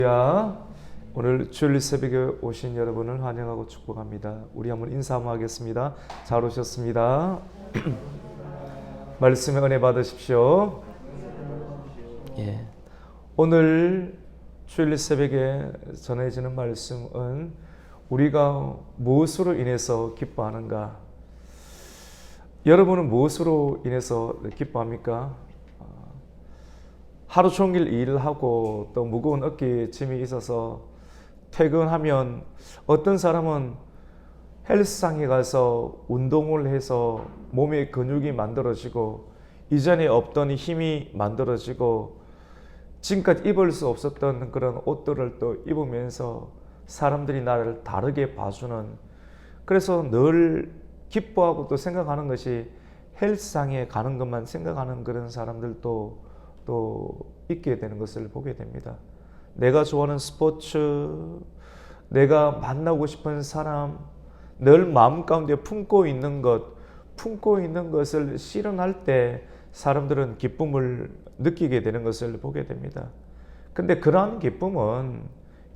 오늘 주일 새벽에 오신 여러분을 환영하고 축복합니다. 우리 한번 인사 한번 하겠습니다. 잘 오셨습니다. 말씀의 은혜 받으십시오. 오늘 주일 새벽에 전해지는 말씀은 우리가 무엇으로 인해서 기뻐하는가? 여러분은 무엇으로 인해서 기뻐합니까? 하루 종일 일을 하고 또 무거운 어깨에 짐이 있어서 퇴근하면 어떤 사람은 헬스장에 가서 운동을 해서 몸의 근육이 만들어지고 이전에 없던 힘이 만들어지고 지금까지 입을 수 없었던 그런 옷들을 또 입으면서 사람들이 나를 다르게 봐주는, 그래서 늘 기뻐하고 또 생각하는 것이 헬스장에 가는 것만 생각하는 그런 사람들도 또 있게 되는 것을 보게 됩니다. 내가 좋아하는 스포츠, 내가 만나고 싶은 사람, 늘 마음 가운데 품고 있는 것을 실현할 때 사람들은 기쁨을 느끼게 되는 것을 보게 됩니다. 근데 그러한 기쁨은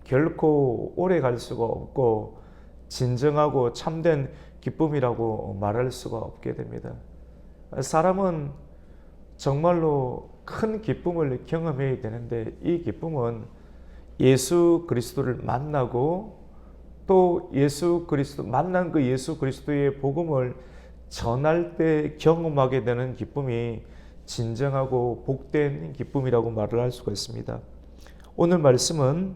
결코 오래 갈 수가 없고 진정하고 참된 기쁨이라고 말할 수가 없게 됩니다. 사람은 정말로 큰 기쁨을 경험해야 되는데, 이 기쁨은 예수 그리스도를 만나고 또 만난 그 예수 그리스도의 복음을 전할 때 경험하게 되는 기쁨이 진정하고 복된 기쁨이라고 말을 할 수가 있습니다. 오늘 말씀은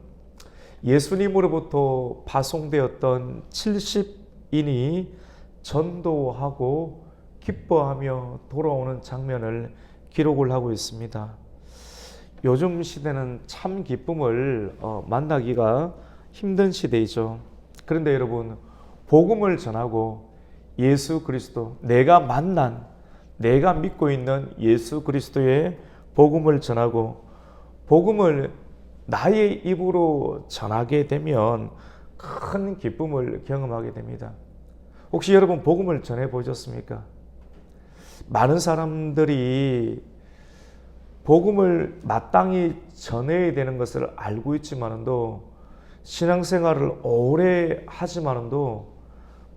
예수님으로부터 파송되었던 70인이 전도하고 기뻐하며 돌아오는 장면을 기록을 하고 있습니다. 요즘 시대는 참 기쁨을 만나기가 힘든 시대이죠. 그런데 여러분, 복음을 전하고 예수 그리스도, 내가 믿고 있는 예수 그리스도의 복음을 전하고 복음을 나의 입으로 전하게 되면 큰 기쁨을 경험하게 됩니다. 혹시 여러분 복음을 전해 보셨습니까? 많은 사람들이 복음을 마땅히 전해야 되는 것을 알고 있지만도, 신앙생활을 오래 하지만도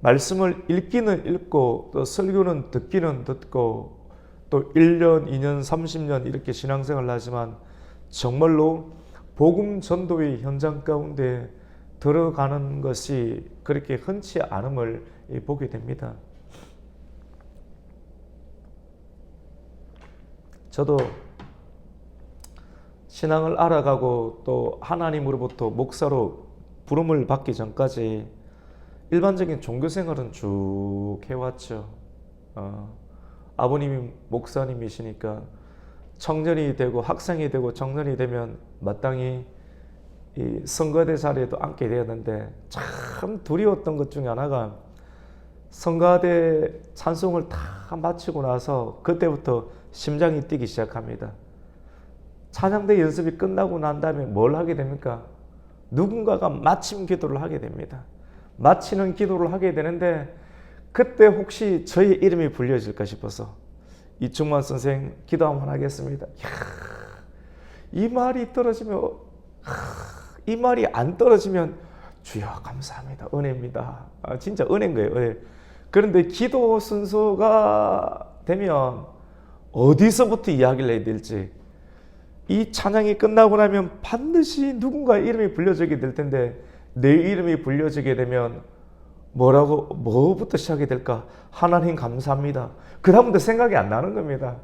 말씀을 읽기는 읽고 또 설교는 듣기는 듣고 또 1년, 2년, 30년 이렇게 신앙생활을 하지만 정말로 복음 전도의 현장 가운데 들어가는 것이 그렇게 흔치 않음을 보게 됩니다. 저도 신앙을 알아가고 또 하나님으로부터 목사로 부름을 받기 전까지 일반적인 종교생활은 쭉 해왔죠. 아버님이 목사님이시니까 청년이 되고 학생이 되고 청년이 되면 마땅히 이 성가대 자리에도 앉게 되었는데, 참 두려웠던 것 중에 하나가 성가대 찬송을 다 마치고 나서 그때부터 심장이 뛰기 시작합니다. 찬양대 연습이 끝나고 난 다음에 뭘 하게 됩니까? 누군가가 마침 기도를 하게 됩니다. 마치는 기도를 하게 되는데, 그때 혹시 저의 이름이 불려질까 싶어서 이충만 선생 기도 한번 하겠습니다. 이 말이 떨어지면, 이 말이 안 떨어지면 주여 감사합니다, 은혜입니다. 진짜 은혜인 거예요, 은혜. 그런데 기도 순서가 되면 어디서부터 이야기를 해야 될지, 이 찬양이 끝나고 나면 반드시 누군가의 이름이 불려지게 될 텐데, 내 이름이 불려지게 되면 뭐부터 시작이 될까? 하나님 감사합니다. 그 다음부터 생각이 안 나는 겁니다.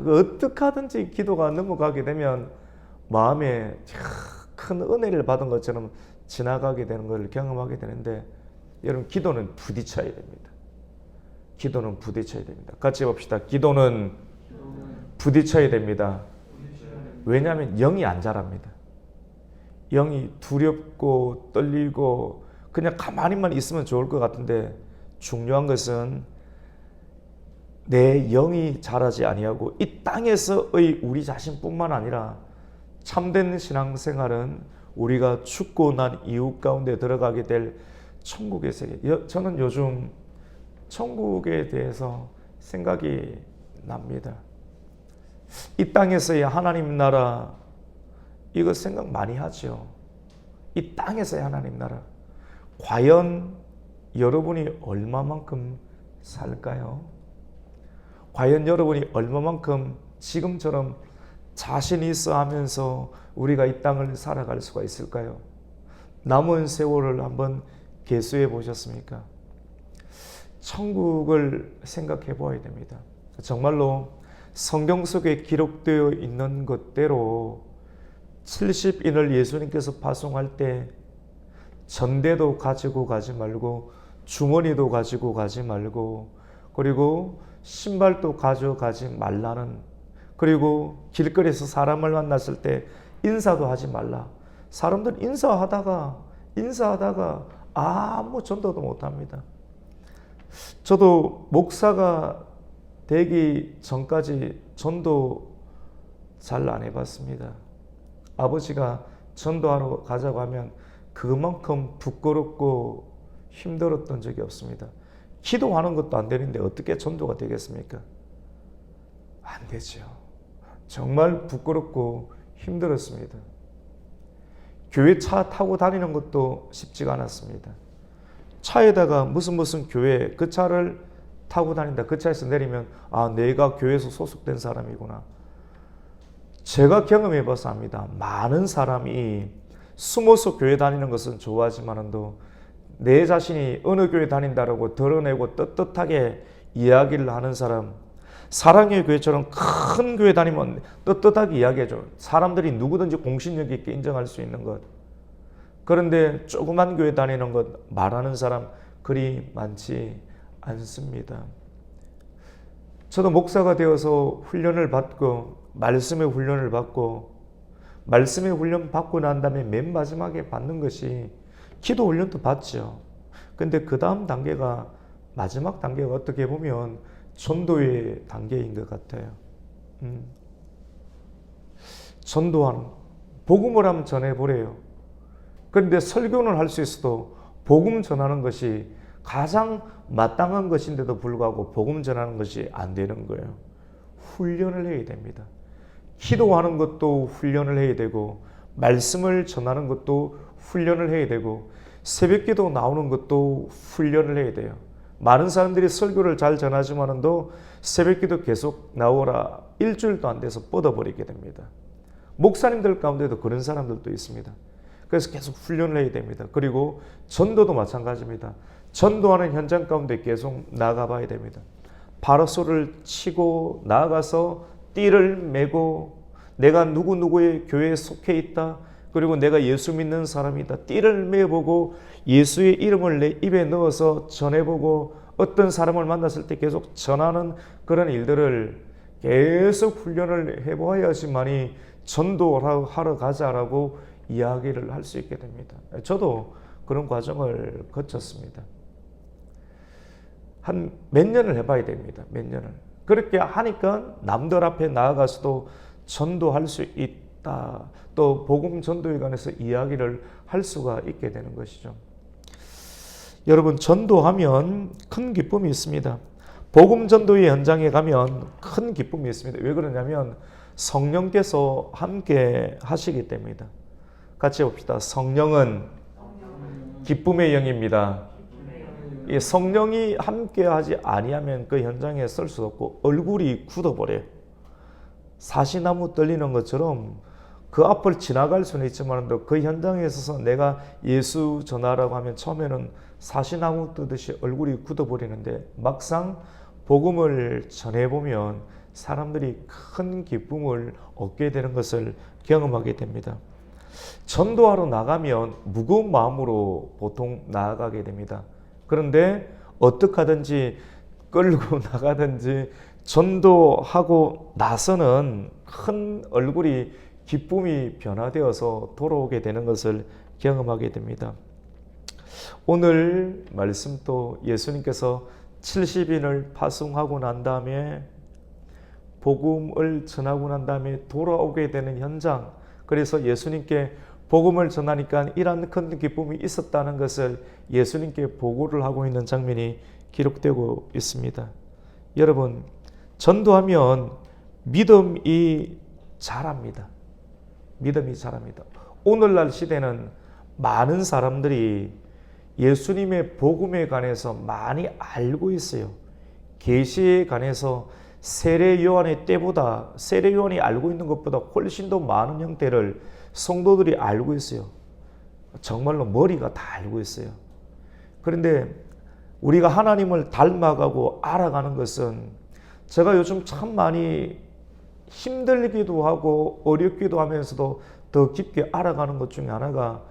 어떻게 하든지 기도가 넘어가게 되면 마음에 큰 은혜를 받은 것처럼 지나가게 되는 것을 경험하게 되는데, 여러분, 기도는 부딪혀야 됩니다. 기도는 부딪혀야 됩니다. 같이 봅시다. 기도는 부딪혀야 됩니다. 왜냐하면 영이 안 자랍니다. 영이 두렵고 떨리고 그냥 가만히만 있으면 좋을 것 같은데, 중요한 것은 내 영이 자라지 아니하고 이 땅에서의 우리 자신뿐만 아니라 참된 신앙생활은 우리가 죽고 난 이후 가운데 들어가게 될 천국의 세계. 저는 요즘 천국에 대해서 생각이 납니다. 이 땅에서의 하나님 나라, 이거 생각 많이 하죠. 이 땅에서의 하나님 나라. 과연 여러분이 얼마만큼 살까요? 과연 여러분이 얼마만큼 지금처럼 자신 있어 하면서 우리가 이 땅을 살아갈 수가 있을까요? 남은 세월을 한번 계수해 보셨습니까? 천국을 생각해 보아야 됩니다. 정말로 성경 속에 기록되어 있는 것대로 70인을 예수님께서 파송할 때 전대도 가지고 가지 말고 주머니도 가지고 가지 말고 그리고 신발도 가져가지 말라는, 그리고 길거리에서 사람을 만났을 때 인사도 하지 말라. 사람들 인사하다가 아무 전도도 못합니다. 저도 목사가 되기 전까지 전도 잘 안 해봤습니다. 아버지가 전도하러 가자고 하면 그만큼 부끄럽고 힘들었던 적이 없습니다. 기도하는 것도 안 되는데 어떻게 전도가 되겠습니까? 안 되죠. 정말 부끄럽고 힘들었습니다. 교회 차 타고 다니는 것도 쉽지가 않았습니다. 차에다가 무슨 교회 그 차를 타고 다닌다. 그 차에서 내리면 아, 내가 교회에서 소속된 사람이구나. 제가 경험해봐서 압니다. 많은 사람이 숨어서 교회 다니는 것은 좋아하지만도 내 자신이 어느 교회 다닌다라고 드러내고 떳떳하게 이야기를 하는 사람, 사랑의 교회처럼 큰 교회 다니면 떳떳하게 이야기해줘. 사람들이 누구든지 공신력 있게 인정할 수 있는 것. 그런데 조그만 교회 다니는 것 말하는 사람 그리 많지 않습니다. 저도 목사가 되어서 훈련을 받고 말씀의 훈련을 받고 말씀의 훈련 받고 난 다음에 맨 마지막에 받는 것이 기도 훈련도 받죠. 근데 그 다음 단계가 마지막 단계가 어떻게 보면 전도의 단계인 것 같아요. 전도하는 복음을 한번 전해보래요. 그런데 설교는 할 수 있어도 복음 전하는 것이 가장 마땅한 것인데도 불구하고 복음 전하는 것이 안 되는 거예요. 훈련을 해야 됩니다. 기도하는 것도 훈련을 해야 되고 말씀을 전하는 것도 훈련을 해야 되고 새벽기도 나오는 것도 훈련을 해야 돼요. 많은 사람들이 설교를 잘 전하지만도 새벽기도 계속 나오라 일주일도 안 돼서 뻗어버리게 됩니다. 목사님들 가운데도 그런 사람들도 있습니다. 그래서 계속 훈련을 해야 됩니다. 그리고 전도도 마찬가지입니다. 전도하는 현장 가운데 계속 나가봐야 됩니다. 파라솔을 치고 나아가서 띠를 메고 내가 누구누구의 교회에 속해 있다. 그리고 내가 예수 믿는 사람이다. 띠를 메보고 예수의 이름을 내 입에 넣어서 전해보고 어떤 사람을 만났을 때 계속 전하는 그런 일들을 계속 훈련을 해보아야지만이 전도하러 가자라고 이야기를 할 수 있게 됩니다. 저도 그런 과정을 거쳤습니다. 한 몇 년을 해봐야 됩니다. 몇 년을. 그렇게 하니까 남들 앞에 나아가서도 전도할 수 있다. 또 복음 전도에 관해서 이야기를 할 수가 있게 되는 것이죠. 여러분, 전도하면 큰 기쁨이 있습니다. 복음 전도의 현장에 가면 큰 기쁨이 있습니다. 왜 그러냐면 성령께서 함께 하시기 때문이다. 같이 봅시다. 성령은 기쁨의 영입니다. 이 성령이 함께 하지 아니하면 그 현장에 설 수 없고 얼굴이 굳어버려요. 사시나무 떨리는 것처럼 그 앞을 지나갈 수는 있지만 그 현장에 있어서 내가 예수 전하라고 하면 처음에는 사시나무 뜨듯이 얼굴이 굳어버리는데 막상 복음을 전해보면 사람들이 큰 기쁨을 얻게 되는 것을 경험하게 됩니다. 전도하러 나가면 무거운 마음으로 보통 나아가게 됩니다. 그런데 어떻게 하든지 끌고 나가든지 전도하고 나서는 큰 얼굴이 기쁨이 변화되어서 돌아오게 되는 것을 경험하게 됩니다. 오늘 말씀도 예수님께서 70인을 파송하고 난 다음에 복음을 전하고 난 다음에 돌아오게 되는 현장, 그래서 예수님께 복음을 전하니까 이런 큰 기쁨이 있었다는 것을 예수님께 보고를 하고 있는 장면이 기록되고 있습니다. 여러분, 전도하면 믿음이 자랍니다. 믿음이 자랍니다. 오늘날 시대는 많은 사람들이 예수님의 복음에 관해서 많이 알고 있어요. 계시에 관해서 세례 요한의 때보다, 세례 요한이 알고 있는 것보다 훨씬 더 많은 형태를 성도들이 알고 있어요. 정말로 머리가 다 알고 있어요. 그런데 우리가 하나님을 닮아가고 알아가는 것은, 제가 요즘 참 많이 힘들기도 하고 어렵기도 하면서도 더 깊게 알아가는 것 중에 하나가,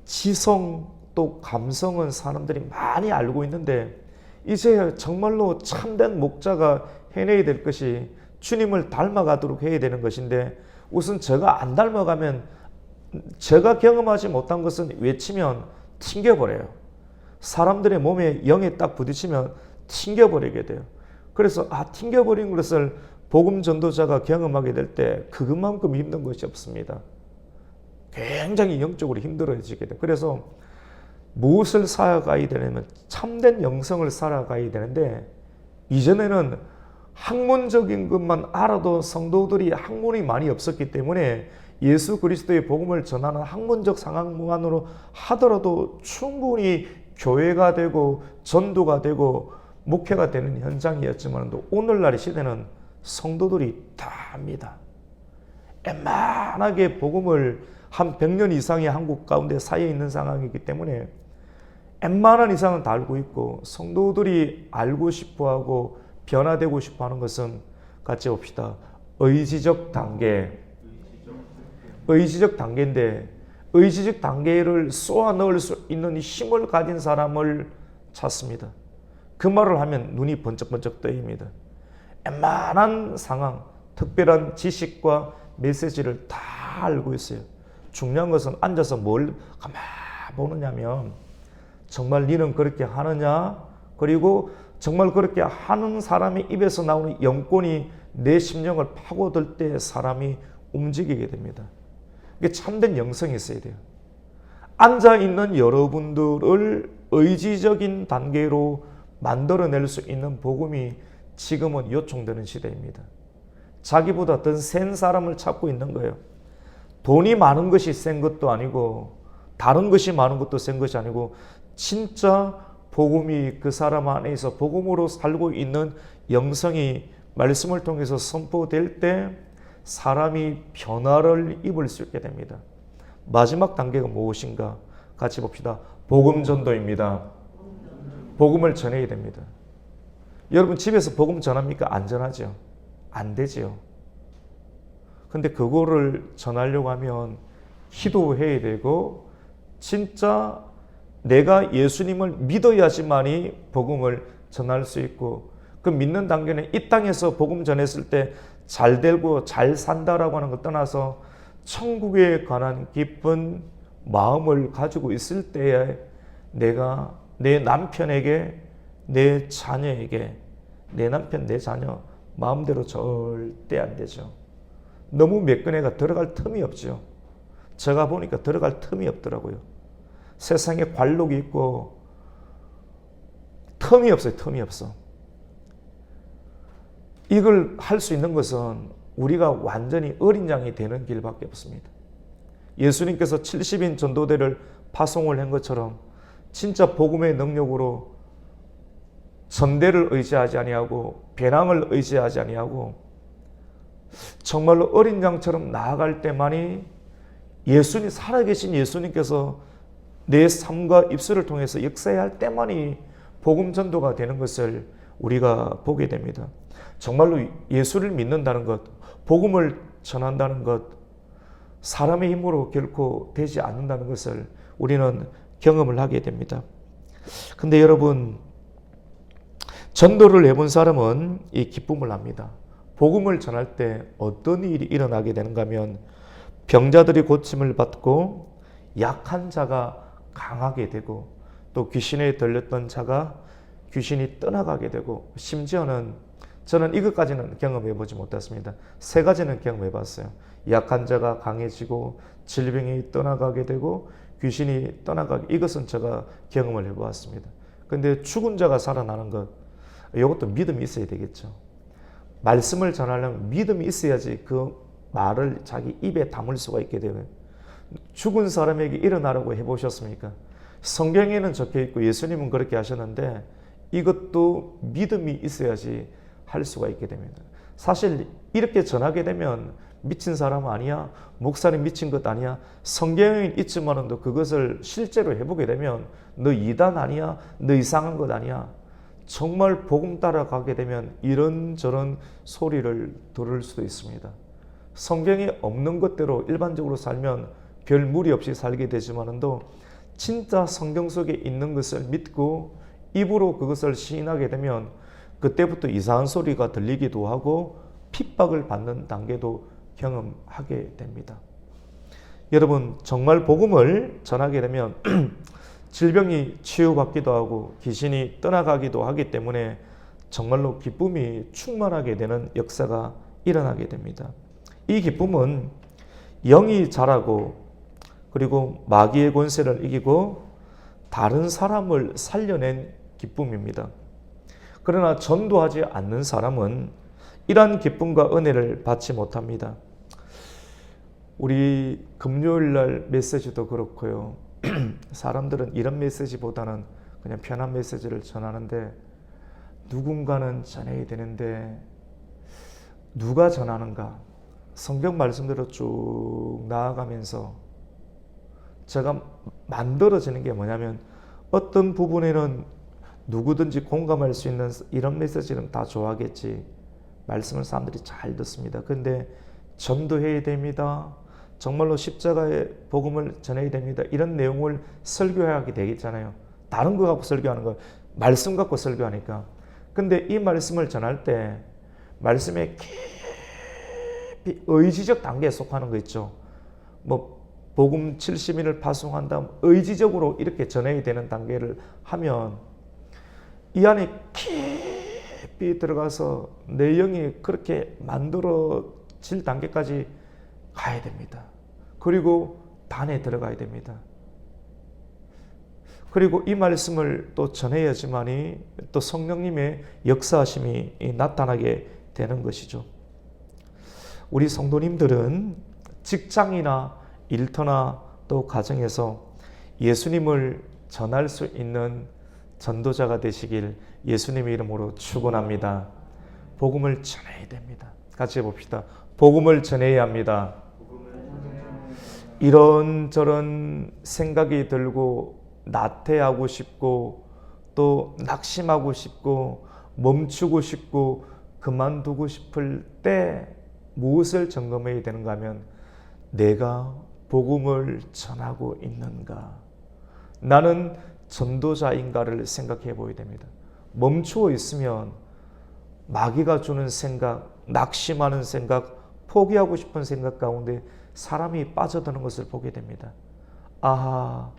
지성 또 감성은 사람들이 많이 알고 있는데, 이제 정말로 참된 목자가 해내야 될 것이 주님을 닮아가도록 해야 되는 것인데, 우선 제가 안 닮아가면, 제가 경험하지 못한 것은 외치면 튕겨버려요. 사람들의 몸에 영에 딱 부딪히면 튕겨버리게 돼요. 그래서 튕겨버린 것을 복음 전도자가 경험하게 될 때 그것만큼 힘든 것이 없습니다. 굉장히 영적으로 힘들어지게 돼요. 그래서 무엇을 살아가야 되냐면 참된 영성을 살아가야 되는데, 이전에는 학문적인 것만 알아도 성도들이 학문이 많이 없었기 때문에 예수 그리스도의 복음을 전하는 학문적 상황만으로 하더라도 충분히 교회가 되고 전도가 되고 목회가 되는 현장이었지만, 오늘날의 시대는 성도들이 다 합니다. 웬만하게 복음을 한 100년 이상의 한국 가운데 쌓여 있는 상황이기 때문에 웬만한 이상은 다 알고 있고, 성도들이 알고 싶어하고 변화되고 싶어하는 것은, 같이 봅시다. 의지적 단계. 의지적 단계인데, 의지적 단계를 쏘아 넣을 수 있는 힘을 가진 사람을 찾습니다. 그 말을 하면 눈이 번쩍번쩍 뜨입니다. 웬만한 상황, 특별한 지식과 메시지를 다 알고 있어요. 중요한 것은 앉아서 뭘 가만 보느냐면, 정말 너는 그렇게 하느냐? 그리고 정말 그렇게 하는 사람의 입에서 나오는 영권이 내 심령을 파고들 때 사람이 움직이게 됩니다. 이게 참된 영성이 있어야 돼요. 앉아있는 여러분들을 의지적인 단계로 만들어낼 수 있는 복음이 지금은 요청되는 시대입니다. 자기보다 더 센 사람을 찾고 있는 거예요. 돈이 많은 것이 센 것도 아니고, 다른 것이 많은 것도 센 것이 아니고, 진짜 복음이 그 사람 안에서 복음으로 살고 있는 영성이 말씀을 통해서 선포될 때 사람이 변화를 입을 수 있게 됩니다. 마지막 단계가 무엇인가? 같이 봅시다. 복음 전도입니다. 복음을 전해야 됩니다. 여러분 집에서 복음 전합니까? 안 전하죠? 안 되죠. 근데 그거를 전하려고 하면 기도해야 되고, 진짜 내가 예수님을 믿어야지만이 복음을 전할 수 있고, 그 믿는 단계는 이 땅에서 복음 전했을 때 잘 되고 잘 산다라고 하는 것 떠나서 천국에 관한 깊은 마음을 가지고 있을 때에 내가 내 남편에게, 내 자녀에게, 내 남편, 내 자녀 마음대로 절대 안 되죠. 너무 매끈해가 들어갈 틈이 없죠. 제가 보니까 들어갈 틈이 없더라고요. 세상에 관록이 있고 틈이 없어요. 틈이 없어. 이걸 할 수 있는 것은 우리가 완전히 어린 양이 되는 길밖에 없습니다. 예수님께서 70인 전도대를 파송을 한 것처럼 진짜 복음의 능력으로 전대를 의지하지 아니하고 배낭을 의지하지 아니하고 정말로 어린 양처럼 나아갈 때만이 예수님, 살아계신 예수님께서 내 삶과 입술을 통해서 역사해야 할 때만이 복음 전도가 되는 것을 우리가 보게 됩니다. 정말로 예수를 믿는다는 것, 복음을 전한다는 것, 사람의 힘으로 결코 되지 않는다는 것을 우리는 경험을 하게 됩니다. 근데 여러분, 전도를 해본 사람은 이 기쁨을 합니다. 복음을 전할 때 어떤 일이 일어나게 되는가 하면 병자들이 고침을 받고 약한 자가 강하게 되고 또 귀신에 들렸던 자가 귀신이 떠나가게 되고, 심지어는 저는 이것까지는 경험해 보지 못했습니다. 세 가지는 경험해 봤어요. 약한 자가 강해지고 질병이 떠나가게 되고 귀신이 떠나가게, 이것은 제가 경험을 해 보았습니다. 근데 죽은 자가 살아나는 것, 이것도 믿음이 있어야 되겠죠. 말씀을 전하려면 믿음이 있어야지 그 말을 자기 입에 담을 수가 있게 되고요. 죽은 사람에게 일어나라고 해보셨습니까? 성경에는 적혀 있고 예수님은 그렇게 하셨는데 이것도 믿음이 있어야지 할 수가 있게 됩니다. 사실 이렇게 전하게 되면 미친 사람 아니야? 목사님 미친 것 아니야? 성경에 있지만도 그것을 실제로 해보게 되면 너 이단 아니야? 너 이상한 것 아니야? 정말 복음 따라가게 되면 이런저런 소리를 들을 수도 있습니다. 성경에 없는 것대로 일반적으로 살면 별 무리 없이 살게 되지만도 진짜 성경 속에 있는 것을 믿고 입으로 그것을 시인하게 되면 그때부터 이상한 소리가 들리기도 하고 핍박을 받는 단계도 경험하게 됩니다. 여러분, 정말 복음을 전하게 되면 질병이 치유받기도 하고 귀신이 떠나가기도 하기 때문에 정말로 기쁨이 충만하게 되는 역사가 일어나게 됩니다. 이 기쁨은 영이 자라고 그리고 마귀의 권세를 이기고 다른 사람을 살려낸 기쁨입니다. 그러나 전도하지 않는 사람은 이러한 기쁨과 은혜를 받지 못합니다. 우리 금요일 날 메시지도 그렇고요. 사람들은 이런 메시지보다는 그냥 편한 메시지를 전하는데 누군가는 전해야 되는데 누가 전하는가? 성경 말씀대로 쭉 나아가면서 제가 만들어지는 게 뭐냐면 어떤 부분에는 누구든지 공감할 수 있는 이런 메시지는 다 좋아하겠지. 말씀을 사람들이 잘 듣습니다. 근데 전도해야 됩니다. 정말로 십자가의 복음을 전해야 됩니다. 이런 내용을 설교하게 되겠잖아요. 다른 거 갖고 설교하는 거, 말씀 갖고 설교하니까. 근데 이 말씀을 전할 때 말씀에 깊이 의지적 단계에 속하는 거 있죠. 뭐 복음 70인을 파송한 다음 의지적으로 이렇게 전해야 되는 단계를 하면 이 안에 깊이 들어가서 내 영이 그렇게 만들어질 단계까지 가야 됩니다. 그리고 단에 들어가야 됩니다. 그리고 이 말씀을 또 전해야지만이 또 성령님의 역사하심이 나타나게 되는 것이죠. 우리 성도님들은 직장이나 일터나 또 가정에서 예수님을 전할 수 있는 전도자가 되시길 예수님의 이름으로 축원합니다. 복음을 전해야 됩니다. 같이 해봅시다. 복음을 전해야 합니다. 이런저런 생각이 들고 나태하고 싶고 또 낙심하고 싶고 멈추고 싶고 그만두고 싶을 때 무엇을 점검해야 되는가 하면 내가 복음을 전하고 있는가? 나는 전도자인가를 생각해 보야 됩니다. 멈추어 있으면 마귀가 주는 생각, 낙심하는 생각, 포기하고 싶은 생각 가운데 사람이 빠져드는 것을 보게 됩니다. 아하,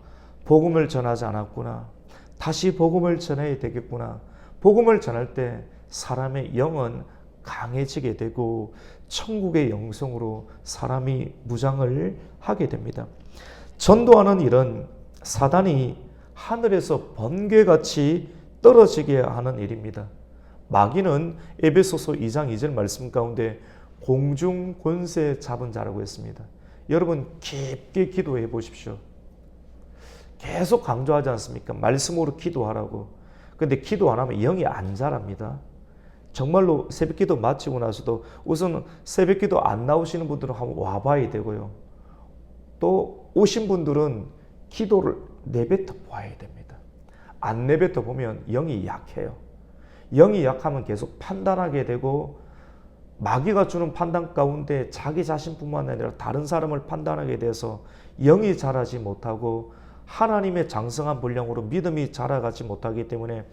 복음을 전하지 않았구나. 다시 복음을 전해야 되겠구나. 복음을 전할 때 사람의 영은 강해지게 되고 천국의 영성으로 사람이 무장을 하게 됩니다. 전도하는 일은 사단이 하늘에서 번개같이 떨어지게 하는 일입니다. 마귀는 에베소서 2장 2절 말씀 가운데 공중 권세 잡은 자라고 했습니다. 여러분 깊게 기도해 보십시오. 계속 강조하지 않습니까? 말씀으로 기도하라고. 근데 기도 안 하면 영이 안 자랍니다. 정말로 새벽기도 마치고 나서도 우선 새벽기도 안 나오시는 분들은 한번 와봐야 되고요. 또 오신 분들은 기도를 내뱉어 봐야 됩니다. 안 내뱉어 보면 영이 약해요. 영이 약하면 계속 판단하게 되고 마귀가 주는 판단 가운데 자기 자신뿐만 아니라 다른 사람을 판단하게 돼서 영이 자라지 못하고 하나님의 장성한 분량으로 믿음이 자라가지 못하기 때문에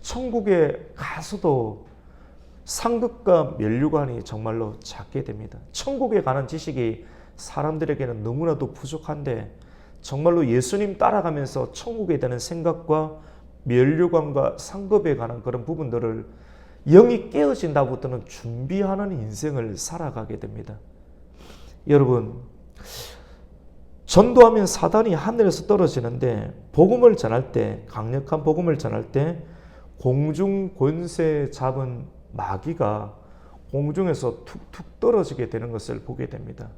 천국에 가서도 상급과 면류관이 정말로 작게 됩니다. 천국에 가는 지식이 사람들에게는 너무나도 부족한데 정말로 예수님 따라가면서 천국에 대한 생각과 면류관과 상급에 관한 그런 부분들을 영이 깨어진다부터는 준비하는 인생을 살아가게 됩니다. 여러분, 전도하면 사단이 하늘에서 떨어지는데 복음을 전할 때, 강력한 복음을 전할 때 공중 권세 잡은 마귀가 공중에서 툭툭 떨어지게 되는 것을 보게 됩니다.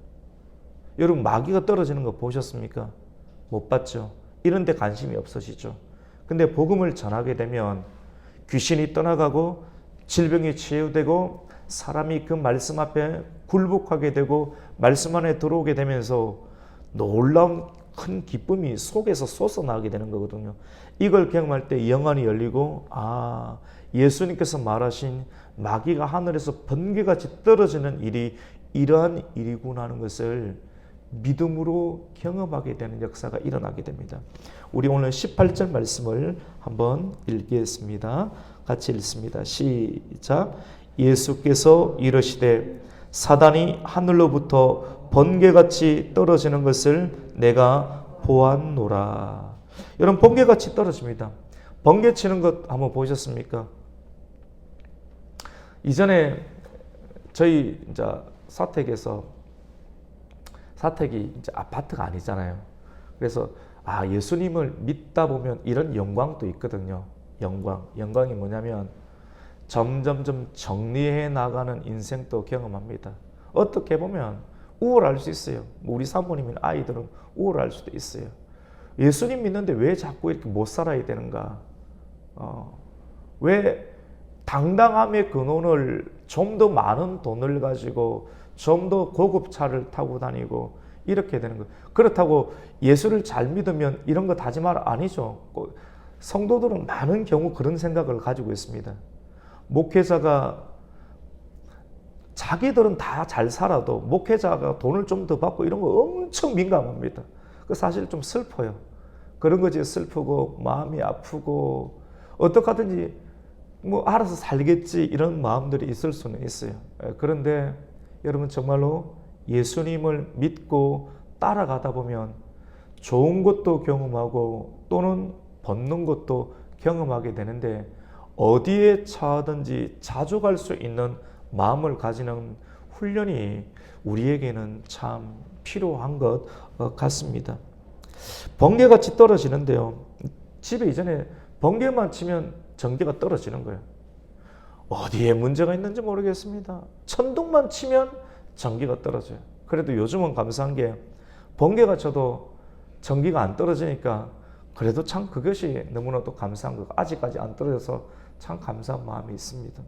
여러분 마귀가 떨어지는 거 보셨습니까? 못 봤죠. 이런 데 관심이 없으시죠. 근데 복음을 전하게 되면 귀신이 떠나가고 질병이 치유되고 사람이 그 말씀 앞에 굴복하게 되고 말씀 안에 들어오게 되면서 놀라운 큰 기쁨이 속에서 솟아나게 되는 거거든요. 이걸 경험할 때 영안이 열리고 예수님께서 말하신 마귀가 하늘에서 번개같이 떨어지는 일이 이러한 일이구나 하는 것을 믿음으로 경험하게 되는 역사가 일어나게 됩니다. 우리 오늘 18절 말씀을 한번 읽겠습니다. 같이 읽습니다. 시작. 예수께서 이르시되 사단이 하늘로부터 번개같이 떨어지는 것을 내가 보았노라. 여러분 번개같이 떨어집니다. 번개 치는 것 한번 보셨습니까? 이전에 저희 이제 사택이 이제 아파트가 아니잖아요. 그래서 예수님을 믿다 보면 이런 영광도 있거든요. 영광이 뭐냐면 점점점 정리해 나가는 인생도 경험합니다. 어떻게 보면 우울할 수 있어요. 우리 사모님이나 아이들은 우울할 수도 있어요. 예수님 믿는데 왜 자꾸 이렇게 못 살아야 되는가? 왜 당당함의 근원을 좀 더 많은 돈을 가지고 좀 더 고급 차를 타고 다니고 이렇게 되는 거예요. 그렇다고 예수를 잘 믿으면 이런 거 하지 마라 아니죠. 성도들은 많은 경우 그런 생각을 가지고 있습니다. 목회자가 자기들은 다 잘 살아도 목회자가 돈을 좀 더 받고 이런 거 엄청 민감합니다. 그 사실 좀 슬퍼요. 그런 거지 슬프고 마음이 아프고 어떡하든지 뭐 알아서 살겠지 이런 마음들이 있을 수는 있어요. 그런데 여러분 정말로 예수님을 믿고 따라가다 보면 좋은 것도 경험하고 또는 벗는 것도 경험하게 되는데 어디에 처하든지 자주 갈 수 있는 마음을 가지는 훈련이 우리에게는 참 필요한 것 같습니다. 번개같이 떨어지는데요. 집에 이전에 번개만 치면 전기가 떨어지는 거예요. 어디에 문제가 있는지 모르겠습니다. 천둥만 치면 전기가 떨어져요. 그래도 요즘은 감사한 게 번개가 쳐도 전기가 안 떨어지니까 그래도 참 그것이 너무나도 감사한 거. 아직까지 안 떨어져서 참 감사한 마음이 있습니다.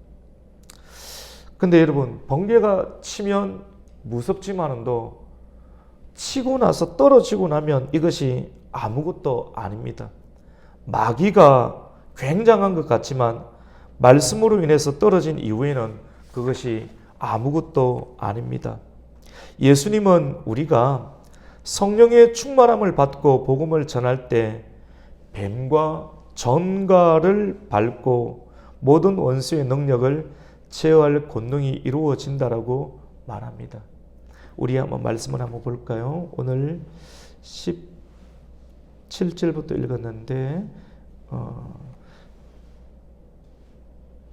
근데 여러분 번개가 치면 무섭지만도 치고 나서 떨어지고 나면 이것이 아무것도 아닙니다. 마귀가 굉장한 것 같지만 말씀으로 인해서 떨어진 이후에는 그것이 아무것도 아닙니다. 예수님은 우리가 성령의 충만함을 받고 복음을 전할 때 뱀과 전갈을 밟고 모든 원수의 능력을 제어할 권능이 이루어진다라고 말합니다. 우리 한번 말씀을 한번 볼까요? 오늘 17절부터 읽었는데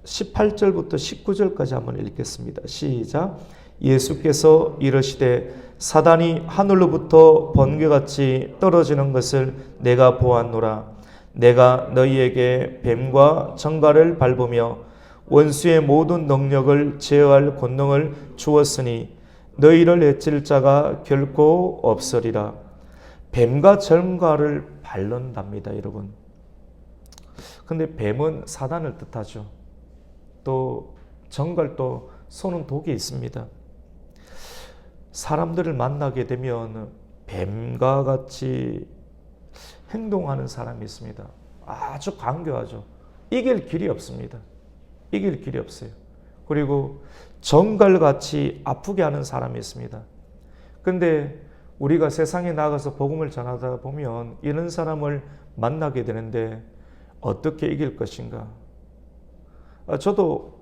18절부터 19절까지 한번 읽겠습니다. 시작. 예수께서 이르시되 사단이 하늘로부터 번개같이 떨어지는 것을 내가 보았노라. 내가 너희에게 뱀과 전갈을 밟으며 원수의 모든 능력을 제어할 권능을 주었으니 너희를 해칠 자가 결코 없으리라. 뱀과 전갈을 밟는답니다, 여러분. 근데 뱀은 사단을 뜻하죠. 또 전갈도 쏘는 독이 있습니다. 사람들을 만나게 되면 뱀과 같이 행동하는 사람이 있습니다. 아주 강교하죠. 이길 길이 없습니다. 이길 길이 없어요. 그리고 전갈같이 아프게 하는 사람이 있습니다. 근데 우리가 세상에 나가서 복음을 전하다 보면 이런 사람을 만나게 되는데 어떻게 이길 것인가? 저도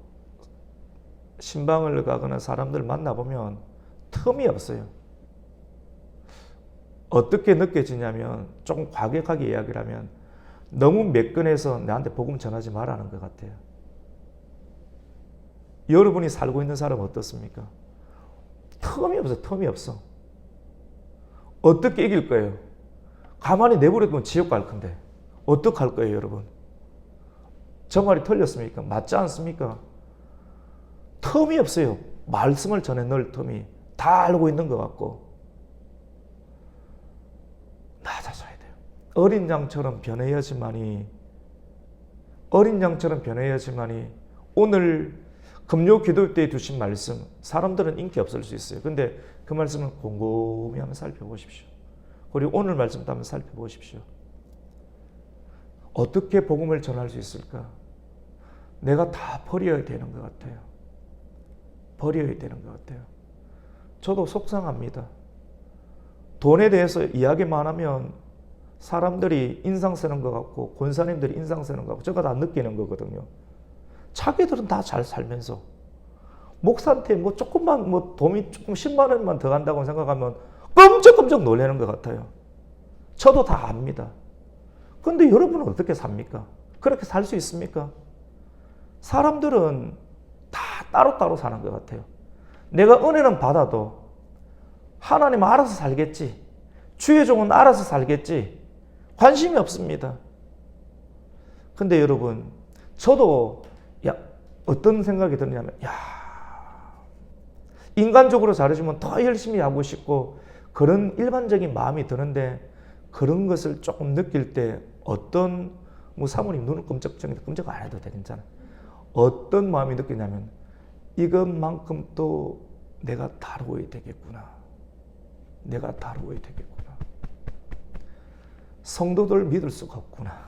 신방을 가거나 사람들 만나보면 틈이 없어요. 어떻게 느껴지냐면 조금 과격하게 이야기를 하면 너무 매끈해서 나한테 복음 전하지 말라는 것 같아요. 여러분이 살고 있는 사람 어떻습니까? 틈이 없어, 틈이 없어. 어떻게 이길 거예요? 가만히 내버려두면 지옥 갈 건데 어떡할 거예요, 여러분? 저 말이 틀렸습니까? 맞지 않습니까? 틈이 없어요. 말씀을 전해 넣을 틈이. 다 알고 있는 것 같고. 낮아져야 돼요. 어린 양처럼 변해야지만이 오늘 금요 기도 때 두신 말씀, 사람들은 인기 없을 수 있어요. 근데 그 말씀을 곰곰이 한번 살펴보십시오. 그리고 오늘 말씀도 한번 살펴보십시오. 어떻게 복음을 전할 수 있을까? 내가 다 버려야 되는 것 같아요. 버려야 되는 것 같아요. 저도 속상합니다. 돈에 대해서 이야기만 하면 사람들이 인상 쓰는 것 같고 권사님들이 인상 쓰는 것 같고 제가 다 느끼는 거거든요. 자기들은 다 잘 살면서 목사한테 뭐 조금만 뭐 돈이 조금 10만 원만 더 간다고 생각하면 끔찍끔찍 놀라는 것 같아요. 저도 다 압니다. 그런데 여러분은 어떻게 삽니까? 그렇게 살 수 있습니까? 사람들은 다 따로따로 사는 것 같아요. 내가 은혜는 받아도 하나님은 알아서 살겠지. 주의 종은 알아서 살겠지. 관심이 없습니다. 근데 여러분, 저도 어떤 생각이 드냐면 인간적으로 잘해주면 더 열심히 하고 싶고 그런 일반적인 마음이 드는데 그런 것을 조금 느낄 때 어떤 사모님 눈을 끔찍 안 해도 돼 괜찮아. 어떤 마음이 느끼냐면 이것만큼 또 내가 다루어야 되겠구나. 내가 다루어야 되겠구나. 성도들 믿을 수가 없구나.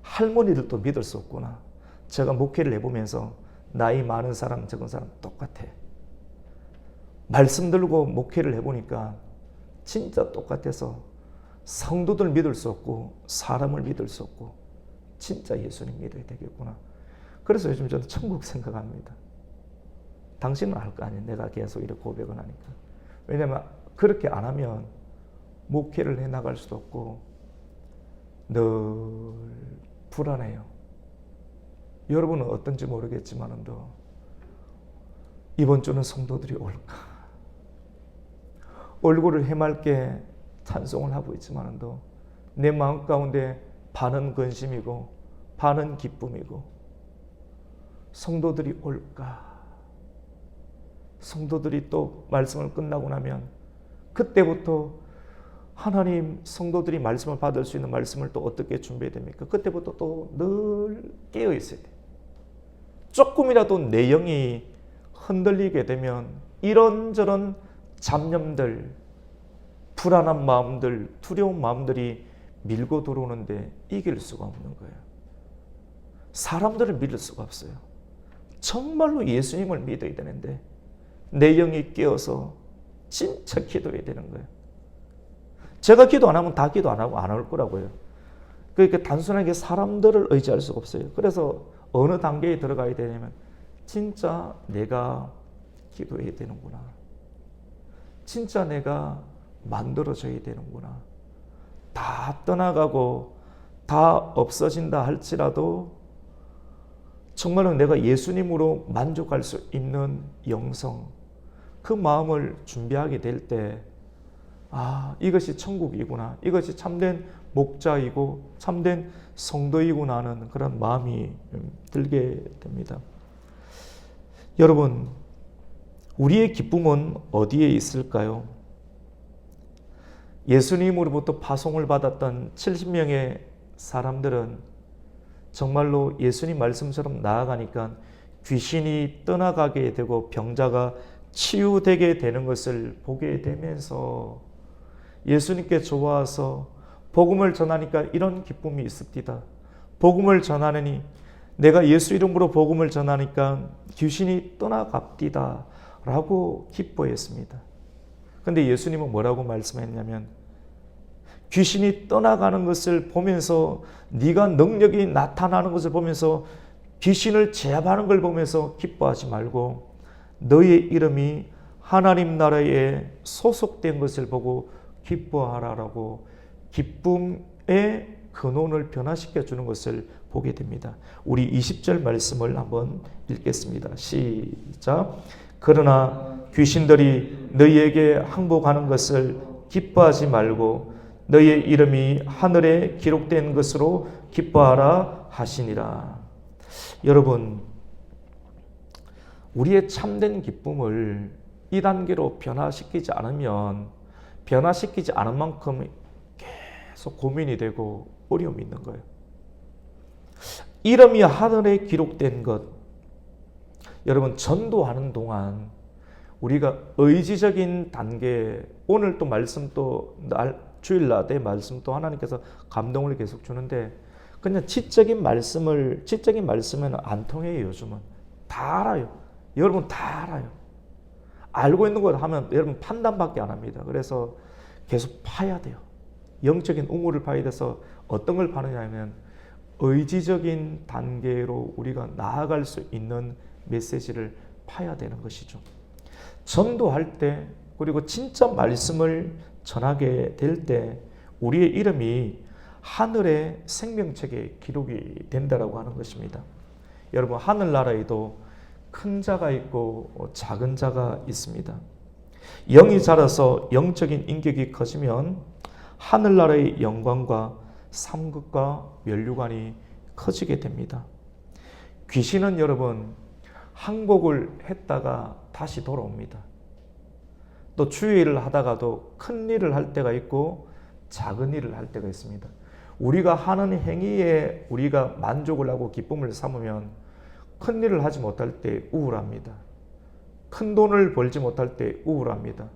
할머니들도 믿을 수 없구나. 제가 목회를 해보면서 나이 많은 사람 적은 사람 똑같아. 말씀 들고 목회를 해보니까 진짜 똑같아서 성도들 믿을 수 없고 사람을 믿을 수 없고 진짜 예수님 믿어야 되겠구나. 그래서 요즘 저는 천국 생각합니다. 당신은 알 거 아니에요. 내가 계속 이렇게 고백을 하니까. 왜냐하면 그렇게 안 하면 목회를 해나갈 수도 없고 늘 불안해요. 여러분은 어떤지 모르겠지만도 이번 주는 성도들이 올까? 얼굴을 해맑게 찬송을 하고 있지만도 내 마음 가운데 반은 근심이고 반은 기쁨이고 성도들이 올까? 성도들이 또 말씀을 끝나고 나면 그때부터 하나님 성도들이 말씀을 받을 수 있는 말씀을 또 어떻게 준비해야 됩니까? 그때부터 또 늘 깨어 있어야 돼요. 조금이라도 내 영이 흔들리게 되면 이런저런 잡념들, 불안한 마음들, 두려운 마음들이 밀고 들어오는데 이길 수가 없는 거예요. 사람들을 믿을 수가 없어요. 정말로 예수님을 믿어야 되는데 내 영이 깨어서 진짜 기도해야 되는 거예요. 제가 기도 안 하면 다 기도 안 하고 안 할 거라고요. 그러니까 단순하게 사람들을 의지할 수가 없어요. 그래서 어느 단계에 들어가야 되냐면 진짜 내가 기도해야 되는구나. 진짜 내가 만들어져야 되는구나. 다 떠나가고 다 없어진다 할지라도 정말로 내가 예수님으로 만족할 수 있는 영성, 그 마음을 준비하게 될 때 이것이 천국이구나. 이것이 참된 목자이고 참된 성도이구나 하는 그런 마음이 들게 됩니다. 여러분, 우리의 기쁨은 어디에 있을까요? 예수님으로부터 파송을 받았던 70명의 사람들은 정말로 예수님 말씀처럼 나아가니까 귀신이 떠나가게 되고 병자가 치유되게 되는 것을 보게 되면서 예수님께 좋아서 복음을 전하니까 이런 기쁨이 있습니다. 복음을 전하느니 내가 예수 이름으로 복음을 전하니까 귀신이 떠나갑디다 라고 기뻐했습니다. 그런데 예수님은 뭐라고 말씀했냐면 귀신이 떠나가는 것을 보면서 네가 능력이 나타나는 것을 보면서 귀신을 제압하는 걸 보면서 기뻐하지 말고 너의 이름이 하나님 나라에 소속된 것을 보고 기뻐하라라고 기쁨의 근원을 변화시켜 주는 것을 보게 됩니다. 우리 20절 말씀을 한번 읽겠습니다. 시작. 그러나 귀신들이 너희에게 항복하는 것을 기뻐하지 말고 너희의 이름이 하늘에 기록된 것으로 기뻐하라 하시니라. 여러분, 우리의 참된 기쁨을 이 단계로 변화시키지 않은 만큼 계속 고민이 되고 어려움이 있는 거예요. 이름이 하늘에 기록된 것, 여러분 전도하는 동안 우리가 의지적인 단계, 오늘 또 말씀 또 주일날에 말씀 또 하나님께서 감동을 계속 주는데 그냥 지적인 말씀은 안 통해요. 요즘은 다 알아요. 여러분 다 알아요. 알고 있는 것 하면 여러분 판단밖에 안 합니다. 그래서 계속 파야 돼요. 영적인 우물을 파야 돼서 어떤 걸 파느냐 하면 의지적인 단계로 우리가 나아갈 수 있는 메시지를 파야 되는 것이죠. 전도할 때 그리고 진짜 말씀을 전하게 될 때 우리의 이름이 하늘의 생명책에 기록이 된다라고 하는 것입니다. 여러분 하늘나라에도 큰 자가 있고 작은 자가 있습니다. 영이 자라서 영적인 인격이 커지면 하늘나라의 영광과 삼극과 면류관이 커지게 됩니다. 귀신은 여러분 항복을 했다가 다시 돌아옵니다. 또 주의 일을 하다가도 큰 일을 할 때가 있고 작은 일을 할 때가 있습니다. 우리가 하는 행위에 우리가 만족을 하고 기쁨을 삼으면 큰 일을 하지 못할 때 우울합니다. 큰 돈을 벌지 못할 때 우울합니다.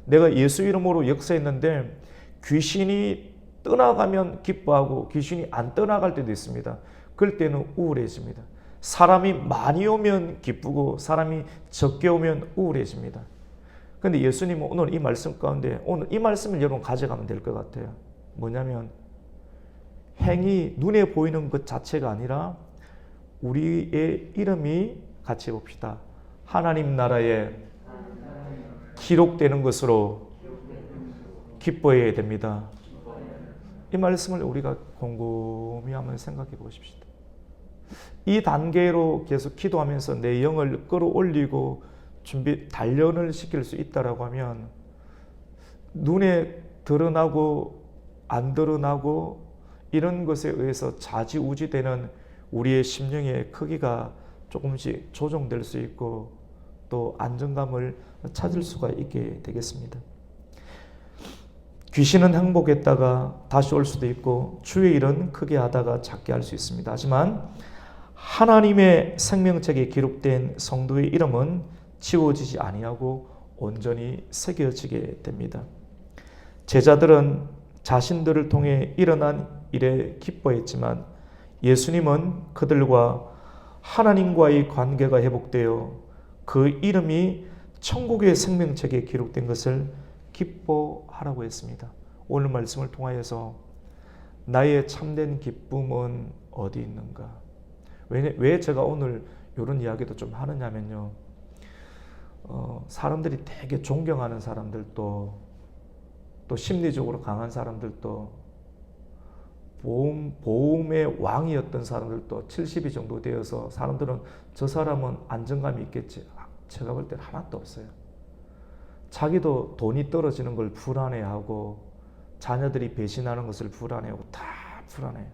내가 예수 이름으로 역사했는데 귀신이 떠나가면 기뻐하고 귀신이 안 떠나갈 때도 있습니다. 그럴 때는 우울해집니다. 사람이 많이 오면 기쁘고 사람이 적게 오면 우울해집니다. 그런데 예수님은 오늘 이 말씀 가운데 오늘 이 말씀을 여러분 가져가면 될 것 같아요. 뭐냐면 행위, 눈에 보이는 것 자체가 아니라 우리의 이름이 같이 봅시다. 하나님 나라에 기록되는 것으로 기뻐해야 됩니다. 이 말씀을 우리가 곰곰이 한번 생각해 보십시다. 이 단계로 계속 기도하면서 내 영을 끌어올리고 단련을 시킬 수 있다라고 하면 눈에 드러나고 안 드러나고 이런 것에 의해서 좌지우지되는 우리의 심령의 크기가 조금씩 조정될 수 있고 또 안정감을 찾을 수가 있게 되겠습니다. 귀신은 항복했다가 다시 올 수도 있고 주의 일은 크게 하다가 작게 할 수 있습니다. 하지만 하나님의 생명책에 기록된 성도의 이름은 지워지지 아니하고 온전히 새겨지게 됩니다. 제자들은 자신들을 통해 일어난 일에 기뻐했지만 예수님은 그들과 하나님과의 관계가 회복되어 그 이름이 천국의 생명책에 기록된 것을 기뻐하라고 했습니다. 오늘 말씀을 통하여서 나의 참된 기쁨은 어디 있는가? 왜 제가 오늘 이런 이야기도 좀 하느냐면요. 사람들이 되게 존경하는 사람들도 또 심리적으로 강한 사람들도 보험의 왕이었던 사람들도 70이 정도 되어서 사람들은 저 사람은 안정감이 있겠지. 제가 볼 때는 하나도 없어요. 자기도 돈이 떨어지는 걸 불안해하고 자녀들이 배신하는 것을 불안해하고 다 불안해요.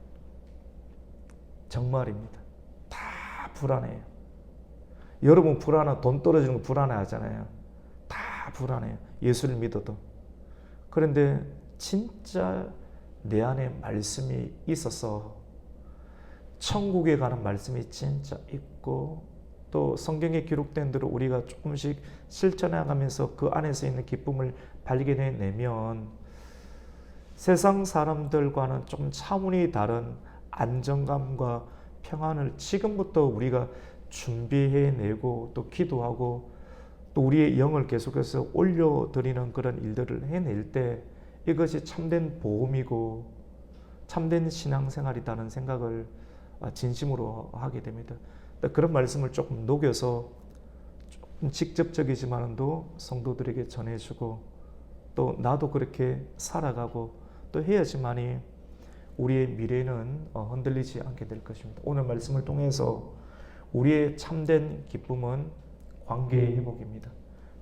정말입니다. 다 불안해요. 여러분 돈 떨어지는 거 불안해하잖아요. 다 불안해요. 예수를 믿어도. 그런데 진짜 내 안에 말씀이 있어서 천국에 가는 말씀이 진짜 있고 또 성경에 기록된 대로 우리가 조금씩 실천해가면서 그 안에서 있는 기쁨을 발견해내면 세상 사람들과는 좀 차원이 다른 안정감과 평안을 지금부터 우리가 준비해내고 또 기도하고 또 우리의 영을 계속해서 올려드리는 그런 일들을 해낼 때 이것이 참된 보험이고 참된 신앙생활이라는 생각을 진심으로 하게 됩니다. 그런 말씀을 조금 녹여서 조금 직접적이지만도 성도들에게 전해주고 또 나도 그렇게 살아가고 또 해야지만이 우리의 미래는 흔들리지 않게 될 것입니다. 오늘 말씀을 통해서 우리의 참된 기쁨은 관계의 회복입니다.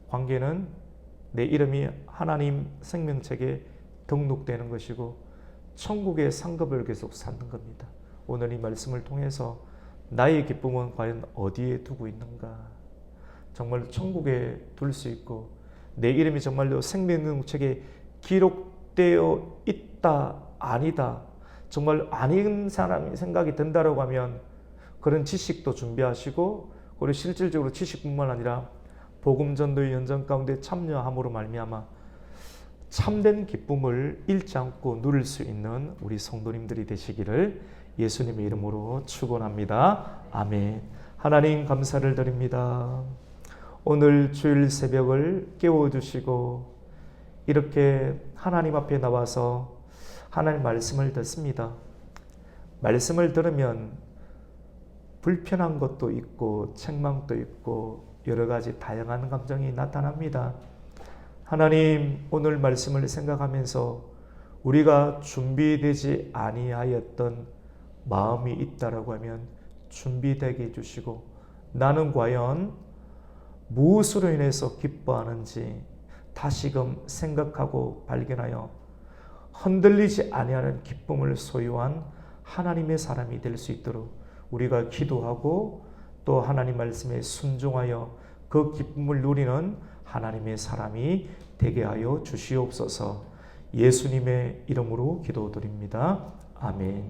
관계는 내 이름이 하나님 생명책에 등록되는 것이고 천국의 상급을 계속 쌓는 겁니다. 오늘 이 말씀을 통해서 나의 기쁨은 과연 어디에 두고 있는가? 정말 천국에 둘 수 있고 내 이름이 정말로 생명책에 기록되어 있다 아니다 정말 아닌 사람이 생각이 든다라고 하면 그런 지식도 준비하시고 그리고 실질적으로 지식뿐만 아니라 복음 전도의 현장 가운데 참여함으로 말미암아 참된 기쁨을 잃지 않고 누릴 수 있는 우리 성도님들이 되시기를 예수님의 이름으로 축원합니다. 아멘. 하나님 감사를 드립니다. 오늘 주일 새벽을 깨워주시고 이렇게 하나님 앞에 나와서 하나님 말씀을 듣습니다. 말씀을 들으면 불편한 것도 있고 책망도 있고 여러 가지 다양한 감정이 나타납니다. 하나님 오늘 말씀을 생각하면서 우리가 준비되지 아니하였던 마음이 있다라고 하면 준비되게 해주시고 나는 과연 무엇으로 인해서 기뻐하는지 다시금 생각하고 발견하여 흔들리지 아니하는 기쁨을 소유한 하나님의 사람이 될 수 있도록 우리가 기도하고 또 하나님 말씀에 순종하여 그 기쁨을 누리는 하나님의 사람이 되게 하여 주시옵소서. 예수님의 이름으로 기도드립니다. 아멘.